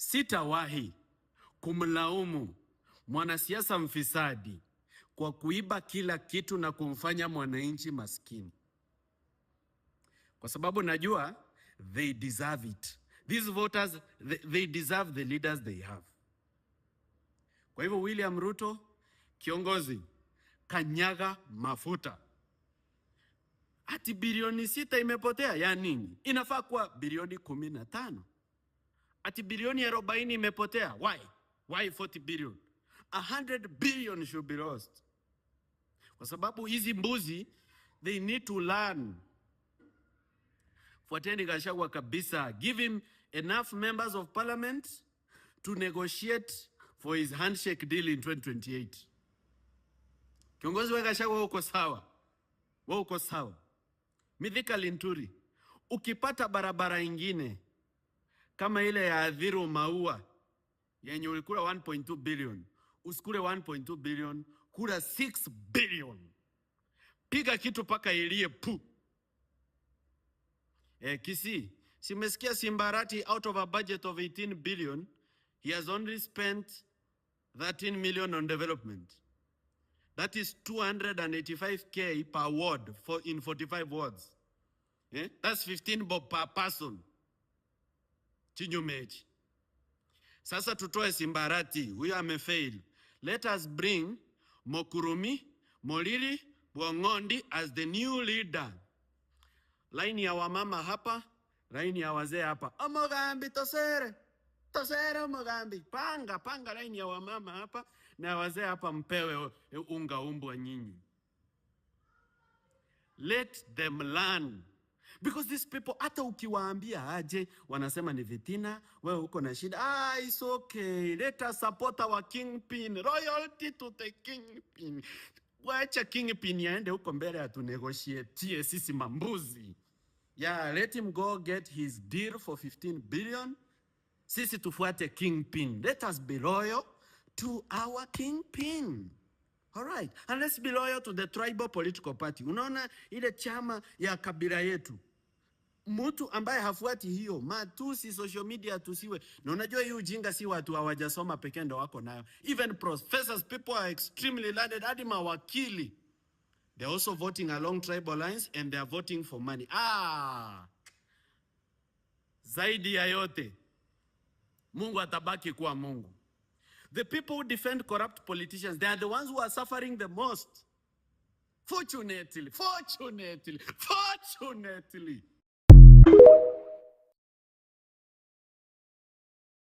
Sitawahi kumlaumu mwanasiasa mfisadi kwa kuiba kila kitu na kumfanya mwananchi maskini, kwa sababu najua they deserve it. These voters, they deserve the leaders they have. Kwa hivyo William Ruto, kiongozi, kanyaga mafuta. Ati bilioni 6 imepotea ya nini? Inafaa kuwa bilioni 15. Ati bilioni 40 imepotea. Why 40 billion? 100 billion should be lost. Kwa sababu hizi mbuzi, they need to learn. Fuateni Gachagua kabisa. Give him enough members of parliament to negotiate for his handshake deal in 2028. Kiongozi wa Gachagua uko sawa. Uko sawa. Mithika Linturi, ukipata barabara ingine kama ile ya Athiru Maua yenye ulikula 1.2 billion, usikule 1.2 billion, kula 6 billion. Piga kitu paka ilie pu. Kisii, simesikia Simbarati out of a budget of 18 billion, he has only spent 13 million on development. That is 285k per ward in 45 wards. That's 15 bob per person. Chinyumechi. Sasa tutoe Simbarati, huyo amefail. Let us bring Mokurumi, Molili, Bwangondi as the new leader. Line ya wamama hapa, line ya wazee hapa. Omogambi tosere. Tosere Omogambi. Panga line ya wamama hapa na wazee hapa, mpewe unga umbwa nyinyi. Let them learn. Because these people, hata ukiwaambia aje, wanasema ni vitina, wewe uko na shida. It's okay. Let us support our kingpin. Royalty to the kingpin. Wacha kingpin yaende huko mbele atunegotiate sisi mambuzi. Yeah, let him go get his deal for 15 billion. Sisi tufuate kingpin. Let us be loyal to our kingpin. All right. And let's be loyal to the tribal political party. Unaona ile chama ya kabila yetu. Mtu ambaye hafuati hiyo, matusi social media tusiwe. Na unajua hii ujinga si watu hawajasoma pekee ndo wako nayo. Even professors, people are extremely learned, hadi mawakili. They're also voting along tribal lines and they're voting for money. Zaidi ya yote, Mungu atabaki kuwa Mungu. The people who defend corrupt politicians, they are the ones who are suffering the most. Fortunately,